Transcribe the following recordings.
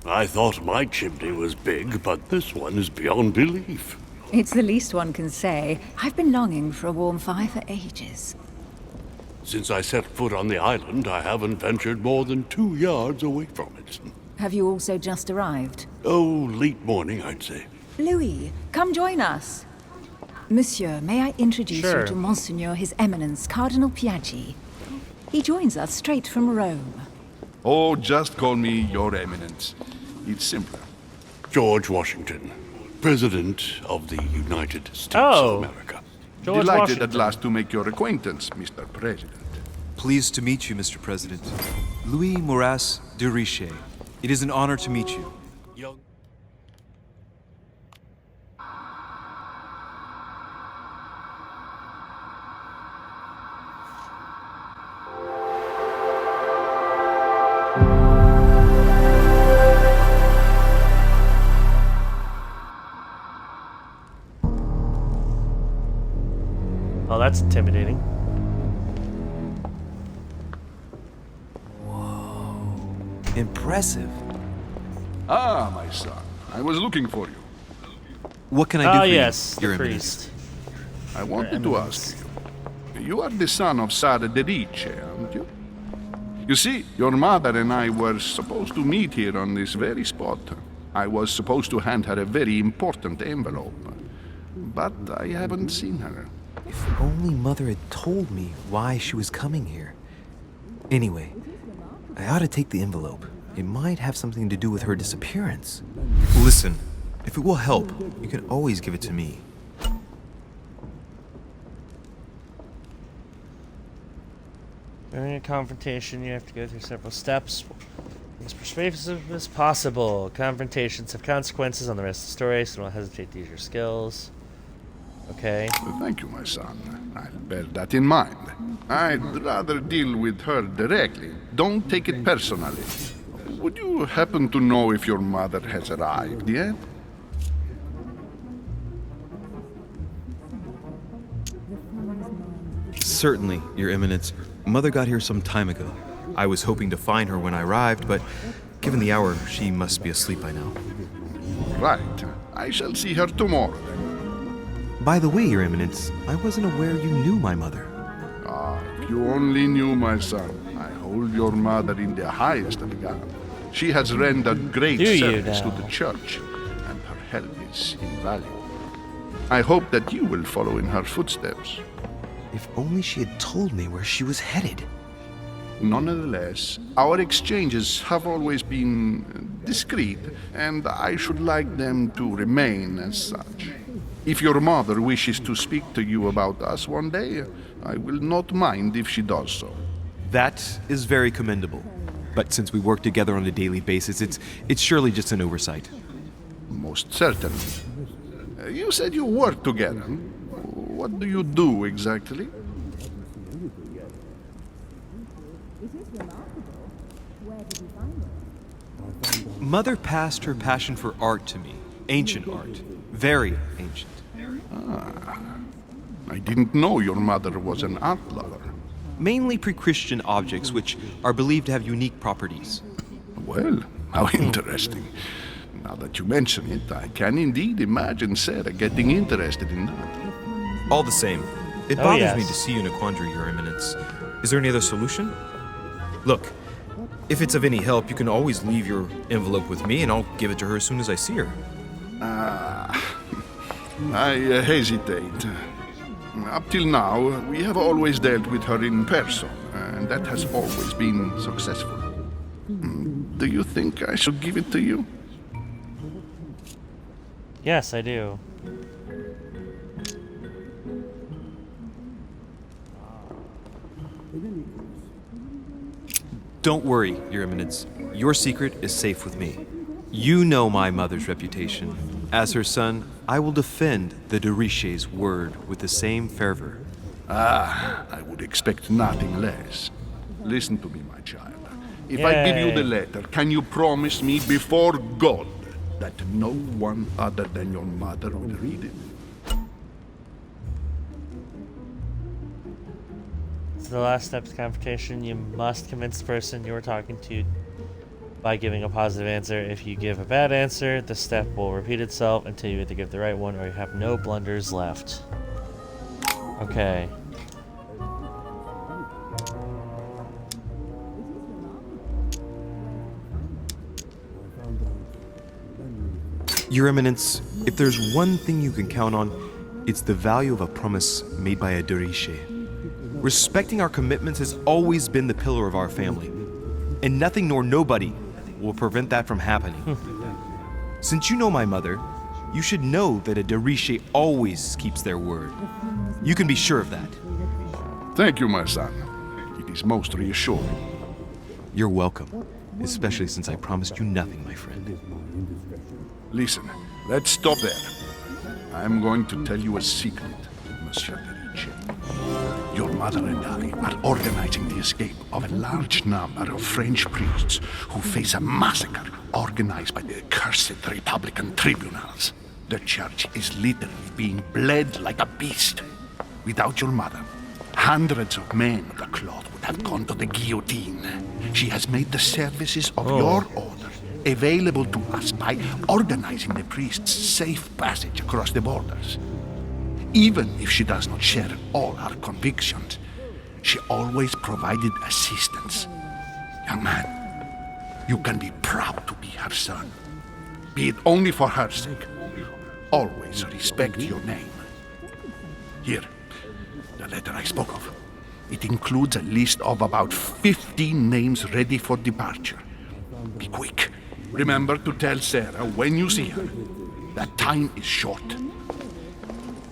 I thought my chimney was big, but this one is beyond belief. It's the least one can say. I've been longing for a warm fire for ages. Since I set foot on the island, I haven't ventured more than 2 yards away from it. Have you also just arrived? Oh, late morning, I'd say. Louis, come join us. Monsieur, may I introduce Sure. you to Monseigneur His Eminence Cardinal Piaggi? He joins us straight from Rome. Oh, just call me Your Eminence. It's simpler. George Washington, President of the United States Oh. of America. George Delighted Washington. at last to make your acquaintance, Mr. President. Pleased to meet you, Mr. President. Louis Moras de Richet. It is an honor to meet you. Young. Oh, that's intimidating. Impressive. Ah, my son. I was looking for you. What can I do Oh, for yes, you, Your the Eminence? priest. I wanted to ask you. You are the son of Sara de Riche, aren't you? You see, your mother and I were supposed to meet here on this very spot. I was supposed to hand her a very important envelope. But I haven't seen her. If only Mother had told me why she was coming here. Anyway, I ought to take the envelope. It might have something to do with her disappearance. Listen, if it will help, you can always give it to me. During a confrontation, you have to go through several steps. Be as persuasive as possible. Confrontations have consequences on the rest of the story, so don't hesitate to use your skills. Okay. Thank you, my son. I'll bear that in mind. I'd rather deal with her directly. Don't take it personally. Would you happen to know if your mother has arrived yet? Certainly, Your Eminence. Mother got here some time ago. I was hoping to find her when I arrived, but given the hour, she must be asleep by now. Right. I shall see her tomorrow. By the way, Your Eminence, I wasn't aware you knew my mother. Ah, if you only knew, my son. I hold your mother in the highest regard. She has rendered great Do you service to now? the church, and her help is invaluable. I hope that you will follow in her footsteps. If only she had told me where she was headed. Nonetheless, our exchanges have always been discreet, and I should like them to remain as such. If your mother wishes to speak to you about us one day, I will not mind if she does so. That is very commendable. But since we work together on a daily basis, it's surely just an oversight. Most certainly. You said you work together. What do you do exactly? Mother passed her passion for art to me. Ancient art. Very ancient. I didn't know your mother was an art lover. Mainly pre-Christian objects which are believed to have unique properties. Well, how interesting. Now that you mention it, I can indeed imagine Sarah getting interested in that. All the same, it Oh, bothers yes. me to see you in a quandary, Your Eminence. Is there any other solution? Look, if it's of any help, you can always leave your envelope with me and I'll give it to her as soon as I see her. I hesitate. Up till now, we have always dealt with her in person, and that has always been successful. Do you think I should give it to you? Yes, I do. Don't worry, Your Eminence. Your secret is safe with me. You know my mother's reputation. As her son, I will defend the de Richet's word with the same fervor. Ah, I would expect nothing less. Listen to me, my child. If I give you the Yay. letter, can you promise me before God that no one other than your mother will read it? So the last step is confrontation. You must convince the person you are talking to by giving a positive answer. If you give a bad answer, the step will repeat itself until you either give the right one or you have no blunders left. Okay. Your Eminence, if there's one thing you can count on, it's the value of a promise made by a Duchess. Respecting our commitments has always been the pillar of our family, and nothing nor nobody will prevent that from happening. Since you know my mother, you should know that a Duchess always keeps their word. You can be sure of that. Thank you, my son. It is most reassuring. You're welcome, especially since I promised you nothing, my friend. Listen, let's stop there. I'm going to tell you a secret, Monsieur Duchess. Your mother and I are organizing the escape of a large number of French priests who face a massacre organized by the accursed Republican tribunals. The church is literally being bled like a beast. Without your mother, hundreds of men of the cloth would have gone to the guillotine. She has made the services of your order available to us by organizing the priests' safe passage across the borders. Even if she does not share all our convictions, she always provided assistance. Young man, you can be proud to be her son. Be it only for her sake. Always respect your name. Here, the letter I spoke of. It includes a list of about 15 names ready for departure. Be quick. Remember to tell Sarah when you see her that time is short.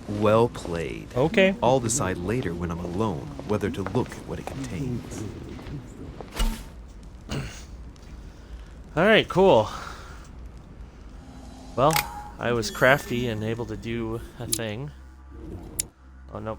Well played. Okay. I'll decide later when I'm alone whether to look at what it contains. Alright, cool. Well, I was crafty and able to do a thing. Oh, nope.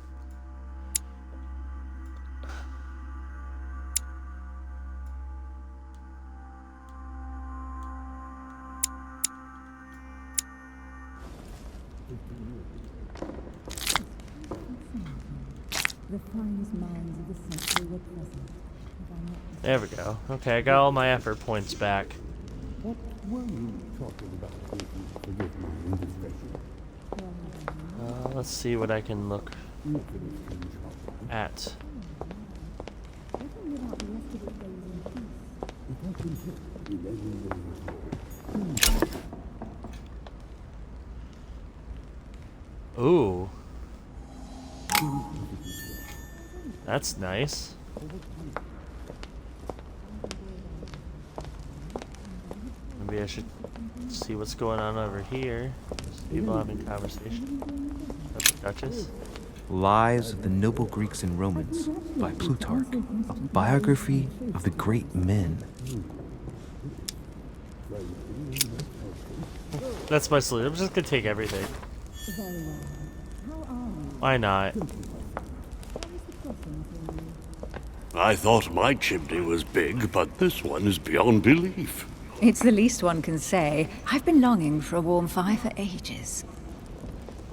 There we go. Okay, I got all my effort points back. What were you talking about? Forgive my indiscretion. Let's see what I can look at. Ooh. That's nice. Maybe I should see what's going on over here. There's people having conversation. That's the Duchess. Lives of the Noble Greeks and Romans by Plutarch, a biography of the great men. That's my solution. I'm just gonna take everything. Why not? I thought my chimney was big, but this one is beyond belief. It's the least one can say. I've been longing for a warm fire for ages.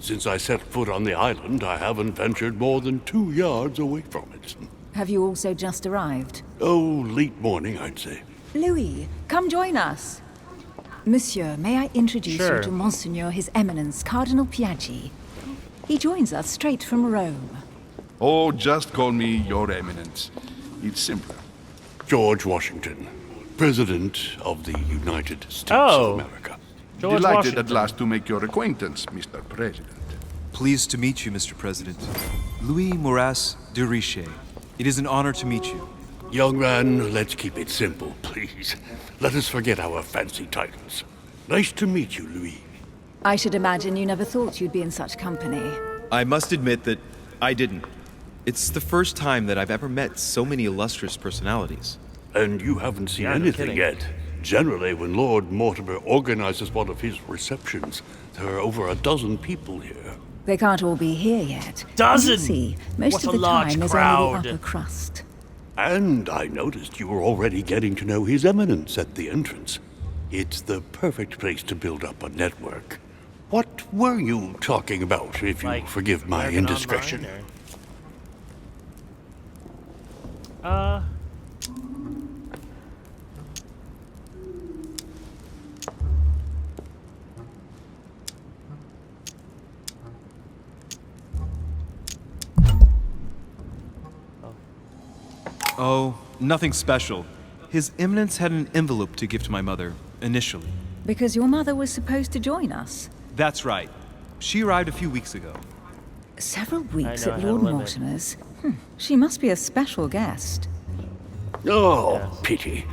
Since I set foot on the island, I haven't ventured more than 2 yards away from it. Have you also just arrived? Oh, late morning, I'd say. Louis, come join us. Monsieur, may I introduce Sure. you to Monseigneur His Eminence Cardinal Piaggi? He joins us straight from Rome. Oh, just call me Your Eminence. It's simpler. George Washington, President of the United States Oh. of America. George Delighted Washington. at last to make your acquaintance, Mr. President. Pleased to meet you, Mr. President. Louis Moras de Richet. It is an honor to meet you. Young man, let's keep it simple, please. Let us forget our fancy titles. Nice to meet you, Louis. I should imagine you never thought you'd be in such company. I must admit that I didn't. It's the first time that I've ever met so many illustrious personalities. And you haven't seen Yeah, no anything kidding. yet. Generally, when Lord Mortimer organizes one of his receptions, there are over a dozen people here. They can't all be here yet. Dozen? You'll see, most What of a the large time there's crowd. only the upper crust. And I noticed you were already getting to know His Eminence at the entrance. It's the perfect place to build up a network. What were you talking about, if you Like, forgive my American indiscretion? Online, or- Oh, nothing special. His Eminence had an envelope to give to my mother, initially. Because your mother was supposed to join us. That's right. She arrived a few weeks ago. Several weeks know at how to Lord limit. Mortimer's. She must be a special guest. Oh, Yes. pity.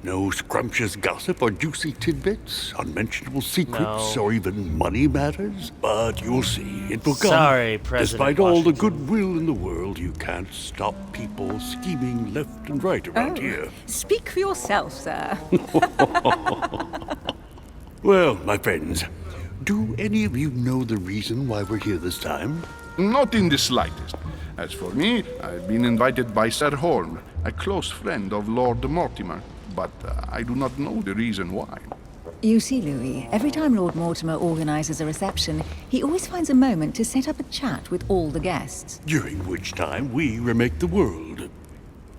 No scrumptious gossip or juicy tidbits, unmentionable secrets, No. or even money matters. But you'll see, it will come. Sorry, President Despite all the Washington. goodwill in the world, you can't stop people scheming left and right around here. Speak for yourself, sir. Well, my friends, do any of you know the reason why we're here this time? Not in the slightest. As for me, I've been invited by Sir Holm, a close friend of Lord Mortimer, but I do not know the reason why. You see, Louis, every time Lord Mortimer organizes a reception, he always finds a moment to set up a chat with all the guests, During which time we remake the world.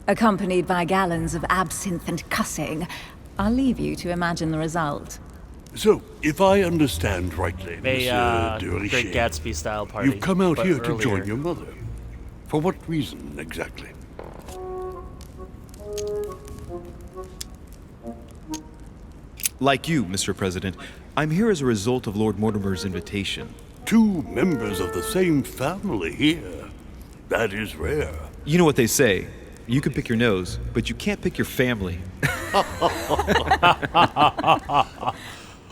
accompanied by gallons of absinthe and cussing. I'll leave you to imagine the result. So, if I understand rightly, A Monsieur de Great Richet, Gatsby style party. you've come out but here to join earlier. your mother. For what reason, exactly? Like you, Mr. President, I'm here as a result of Lord Mortimer's invitation. Two members of the same family here. That is rare. You know what they say. You can pick your nose, but you can't pick your family.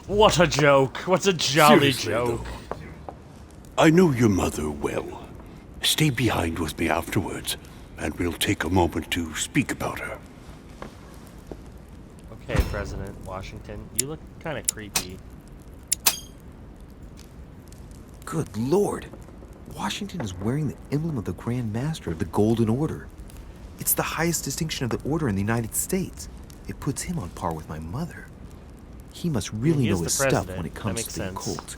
What a joke. What a jolly Seriously, joke. though, I know your mother well. Stay behind with me afterwards, and we'll take a moment to speak about her. Okay, President Washington, you look kind of creepy. Good Lord. Washington is wearing the emblem of the Grand Master of the Golden Order. It's the highest distinction of the Order in the United States. It puts him on par with my mother. He must really He is know the his stuff president. when it That comes makes to the sense. occult.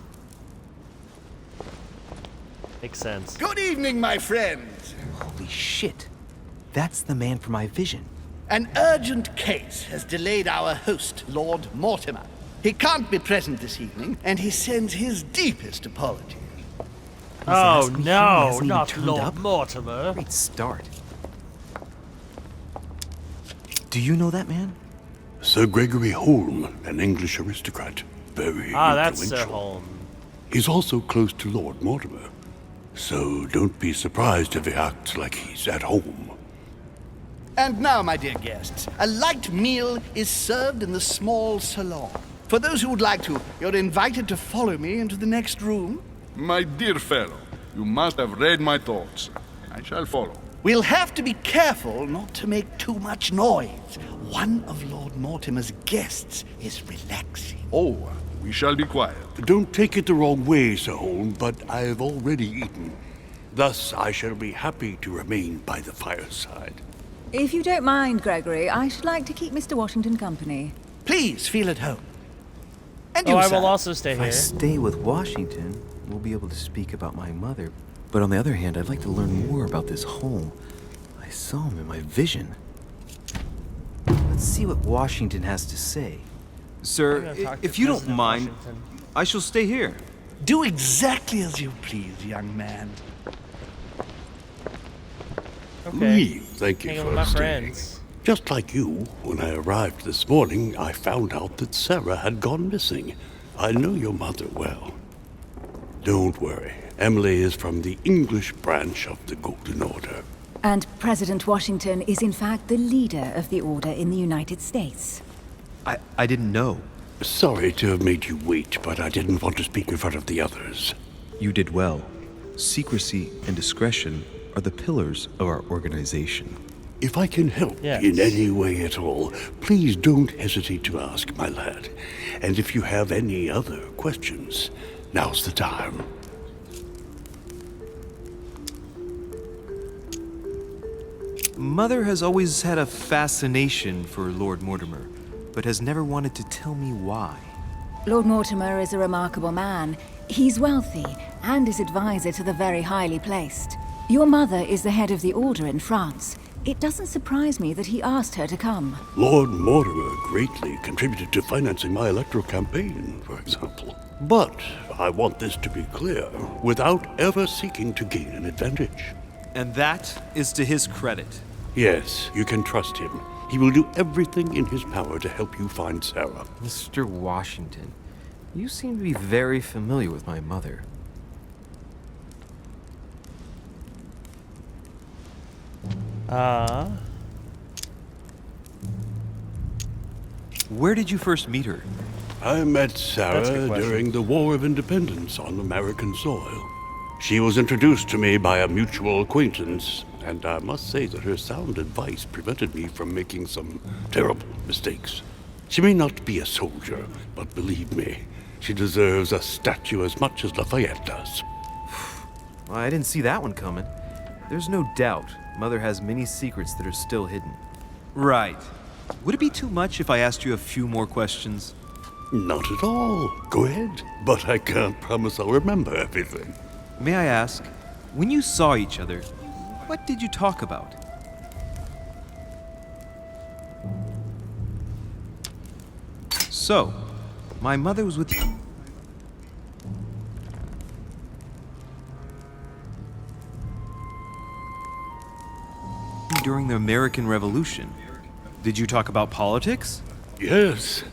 Makes sense. Good evening, my friends. Holy shit. That's the man for my vision. An urgent case has delayed our host, Lord Mortimer. He can't be present this evening, and he sends his deepest apologies. Oh asked me here, he no, hasn't even not turned Lord up? Mortimer. Great start. Do you know that man? Sir Gregory Holm, an English aristocrat. Very That's Sir influential. Holm. He's also close to Lord Mortimer. So don't be surprised if he acts like he's at home. And now, my dear guests, a light meal is served in the small salon. For those who would like to, you're invited to follow me into the next room. My dear fellow, you must have read my thoughts. I shall follow. We'll have to be careful not to make too much noise. One of Lord Mortimer's guests is relaxing. Oh, we shall be quiet. Don't take it the wrong way, Sir Holm, but I've already eaten. Thus, I shall be happy to remain by the fireside. If you don't mind, Gregory, I should like to keep Mr. Washington company. Please feel at home. And you, Oh, I sir? will also stay If I here. stay with Washington, we'll be able to speak about my mother. But on the other hand, I'd like to learn more about this home. I saw him in my vision. Let's see what Washington has to say. I'm Sir, gonna talk to if you don't President mind, Washington. I shall stay here. Do exactly as you please, young man. Okay. Oui, thank you Hanging for with my staying. friends. Just like you, when I arrived this morning, I found out that Sarah had gone missing. I know your mother well. Don't worry. Emily is from the English branch of the Golden Order. And President Washington is in fact the leader of the Order in the United States. I didn't know. Sorry to have made you wait, but I didn't want to speak in front of the others. You did well. Secrecy and discretion are the pillars of our organization. If I can help Yes. in any way at all, please don't hesitate to ask, my lad. And if you have any other questions, now's the time. Mother has always had a fascination for Lord Mortimer, but has never wanted to tell me why. Lord Mortimer is a remarkable man. He's wealthy and is advisor to the very highly placed. Your mother is the head of the Order in France. It doesn't surprise me that he asked her to come. Lord Mortimer greatly contributed to financing my electoral campaign, for example. But I want this to be clear, without ever seeking to gain an advantage. And that is to his credit. Yes, you can trust him. He will do everything in his power to help you find Sarah. Mr. Washington, you seem to be very familiar with my mother. Where did you first meet her? I met That's a Sarah good question. during the War of Independence on American soil. She was introduced to me by a mutual acquaintance, and I must say that her sound advice prevented me from making some terrible mistakes. She may not be a soldier, but believe me, she deserves a statue as much as Lafayette does. Well, I didn't see that one coming. There's no doubt Mother has many secrets that are still hidden. Right. Would it be too much if I asked you a few more questions? Not at all. Go ahead. But I can't promise I'll remember everything. May I ask, when you saw each other, what did you talk about? So, my mother was with you. During the American Revolution. Did you talk about politics? Yes.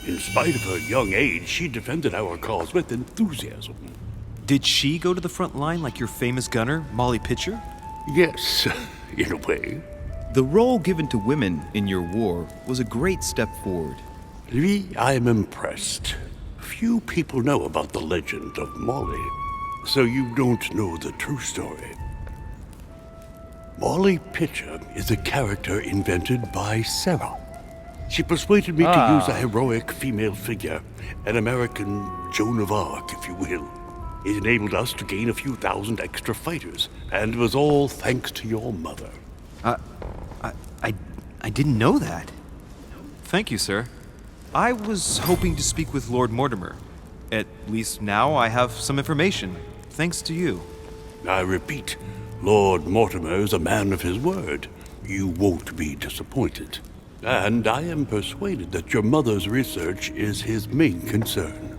In spite of her young age, she defended our cause with enthusiasm. Did she go to the front line like your famous gunner, Molly Pitcher? Yes, in a way. The role given to women in your war was a great step forward. Louis, I am impressed. Few people know about the legend of Molly, so you don't know the true story. Molly Pitcher is a character invented by Sarah. She persuaded me to use a heroic female figure, an American Joan of Arc, if you will. It enabled us to gain a few thousand extra fighters, and it was all thanks to your mother. I didn't know that. Thank you, sir. I was hoping to speak with Lord Mortimer. At least now I have some information, thanks to you. I repeat, Lord Mortimer is a man of his word. You won't be disappointed. And I am persuaded that your mother's research is his main concern.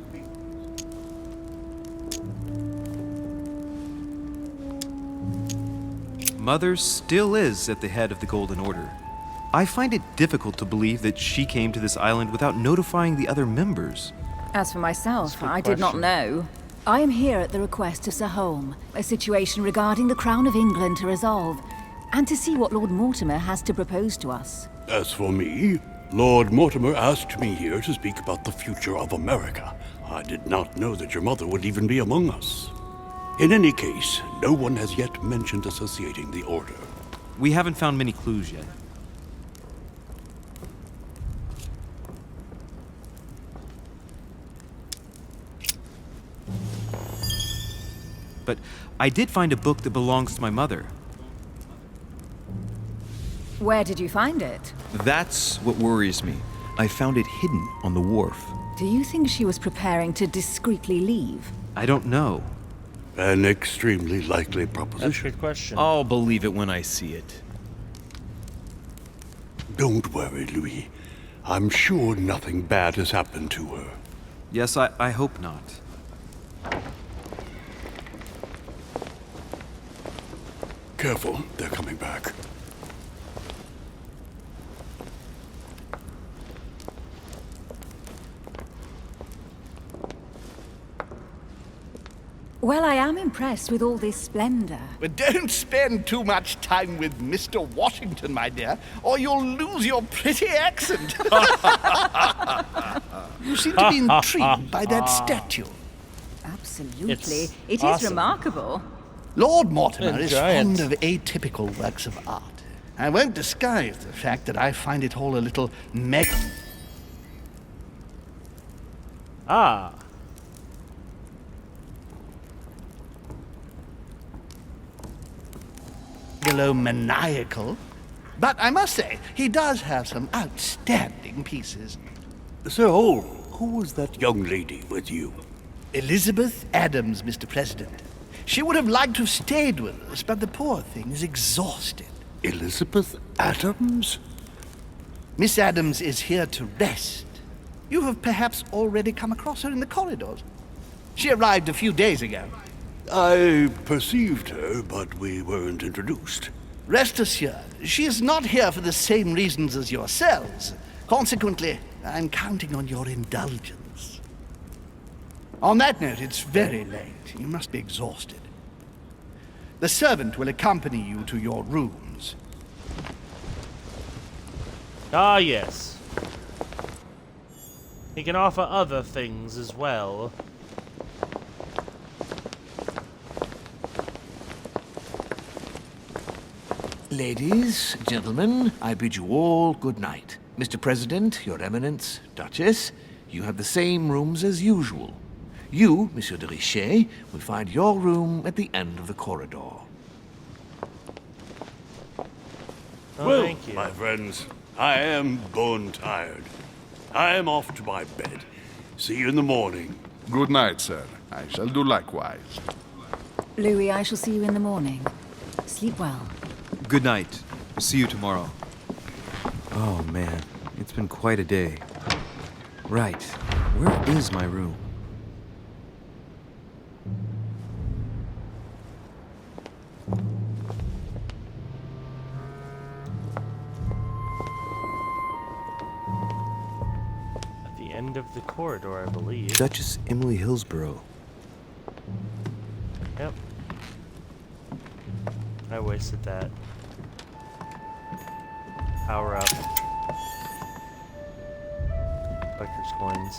Mother still is at the head of the Golden Order. I find it difficult to believe that she came to this island without notifying the other members. As for myself, That's a good I did not question. know. I am here at the request of Sir Holm, a situation regarding the Crown of England to resolve, and to see what Lord Mortimer has to propose to us. As for me, Lord Mortimer asked me here to speak about the future of America. I did not know that your mother would even be among us. In any case, no one has yet mentioned associating the Order. We haven't found many clues yet. But I did find a book that belongs to my mother. Where did you find it? That's what worries me. I found it hidden on the wharf. Do you think she was preparing to discreetly leave? I don't know. An extremely likely That's a proposition. good question. I'll believe it when I see it. Don't worry, Louis. I'm sure nothing bad has happened to her. Yes, I hope not. Careful, they're coming back. Well, I am impressed with all this splendor. But don't spend too much time with Mr. Washington, my dear, or you'll lose your pretty accent. You seem to be intrigued by that statue. Absolutely. It's It is awesome. remarkable. Lord Mortimer is Enjoy it. fond of atypical works of art. I won't disguise the fact that I find it all a little Ah. megalomaniacal. But I must say, he does have some outstanding pieces. Sir Holm, who was that young lady with you? Elizabeth Adams, Mr. President. She would have liked to have stayed with us, but the poor thing is exhausted. Elizabeth Adams? Miss Adams is here to rest. You have perhaps already come across her in the corridors. She arrived a few days ago. I perceived her, but we weren't introduced. Rest assured, she is not here for the same reasons as yourselves. Consequently, I'm counting on your indulgence. On that note, it's very late. You must be exhausted. The servant will accompany you to your rooms. Ah, yes. He can offer other things as well. Ladies, gentlemen, I bid you all good night. Mr. President, Your Eminence, Duchess, you have the same rooms as usual. You, Monsieur de Richet, will find your room at the end of the corridor. Oh, Well, thank you. my friends, I am bone tired. I am off to my bed. See you in the morning. Good night, sir. I shall do likewise. Louis, I shall see you in the morning. Sleep well. Good night. See you tomorrow. Oh man, it's been quite a day. Right, where is my room? At the end of the corridor, I believe. Duchess Emily Hillsborough. Yep. I wasted that. Power up. Collector's coins.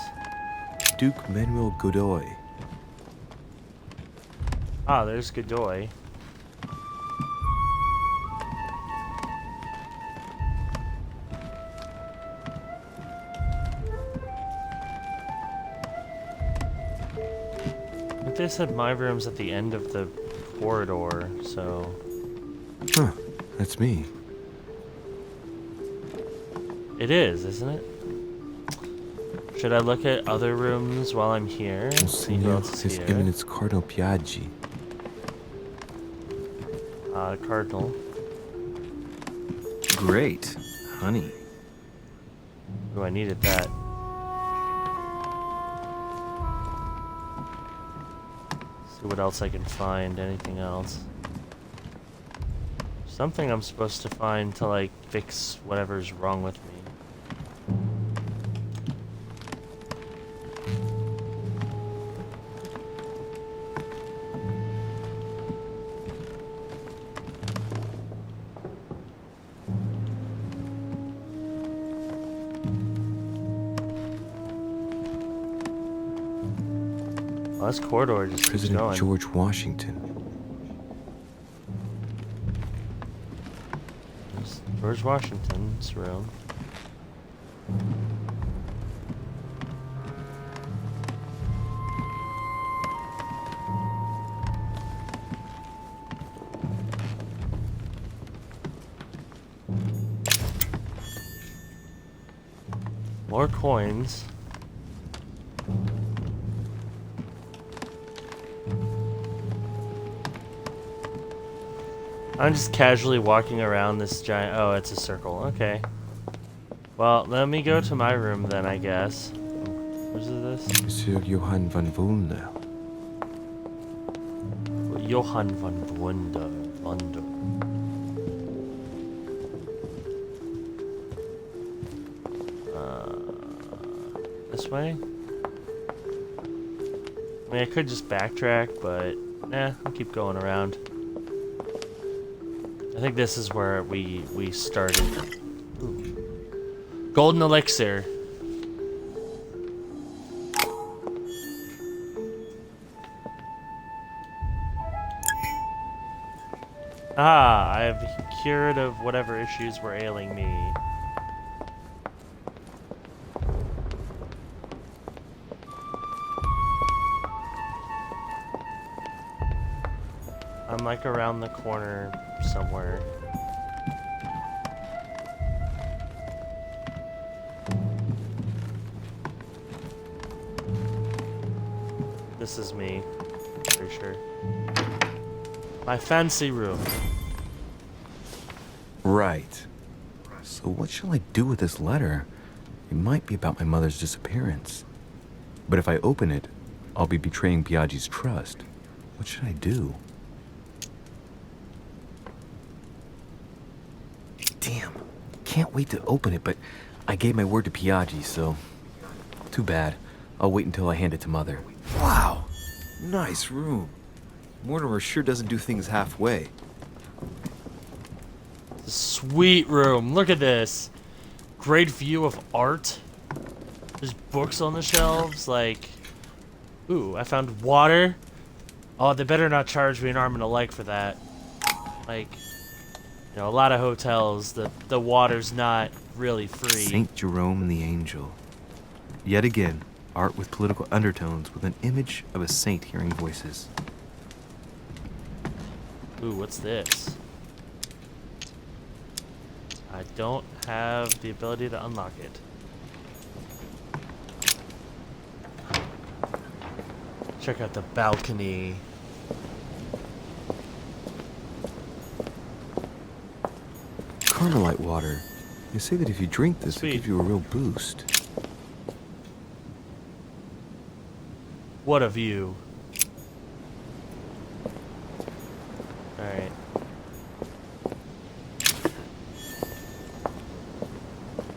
Duke Manuel Godoy. Ah, there's Godoy. But they said my room's at the end of the corridor, so... Huh, that's me. It is, isn't it? Should I look at other rooms while I'm here? See who Monsignor, else is His here. Eminence Cardinal Piaggi. Cardinal. Great, honey. Oh, I needed that. See what else I can find. Anything else? Something I'm supposed to find to, like, fix whatever's wrong with me. Well, this corridor just keeps President going. George Washington. There's George Washington's room. More coins. I'm just casually walking around this giant... Oh, it's a circle. Okay. Well, let me go to my room then, I guess. What is this? Monsieur Johann von Wunder. Johann von Wunder. This way? I mean, I could just backtrack, but... I'll keep going around. I think this is where we started. Ooh. Golden elixir. Ah, I have cured of whatever issues were ailing me. I'm like around the corner somewhere. This is me, pretty sure. My fancy room. Right. So what shall I do with this letter? It might be about my mother's disappearance. But if I open it, I'll be betraying Piaggi's trust. What should I do? can't wait to open it, but I gave my word to Piaggi, so... Too bad. I'll wait until I hand it to Mother. Wow. Nice room. Mortimer sure doesn't do things halfway. Sweet room. Look at this. Great view of art. There's books on the shelves. Like, ooh, I found water. Oh, they better not charge me an arm and a leg for that. Like, you know, a lot of hotels, the water's not really free. St. Jerome and the Angel. Yet again, art with political undertones with an image of a saint hearing voices. Ooh, what's this? I don't have the ability to unlock it. Check out the balcony. Carmelite water. They say that if you drink this, Sweet. it gives you a real boost. What a view. Alright.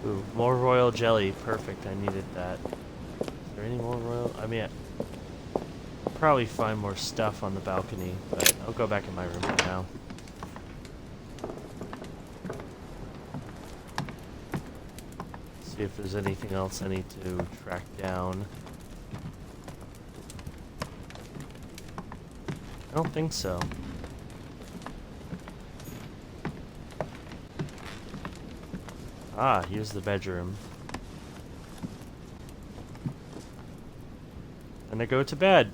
Ooh, more royal jelly. Perfect, I needed that. Is there any more royal? I mean, I'll probably find more stuff on the balcony, but I'll go back in my room right now. See if there's anything else I need to track down. I don't think so. Ah, here's the bedroom. And I go to bed.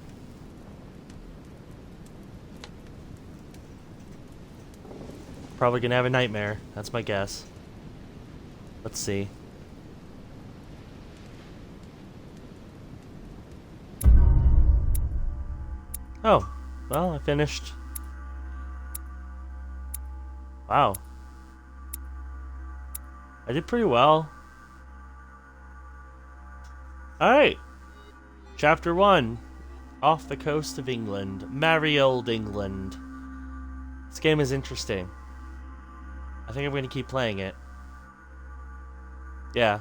Probably gonna have a nightmare. That's my guess. Let's see. Oh, well, I finished. Wow. I did pretty well. Alright. Chapter 1. Off the coast of England. Merry old England. This game is interesting. I think I'm going to keep playing it. Yeah,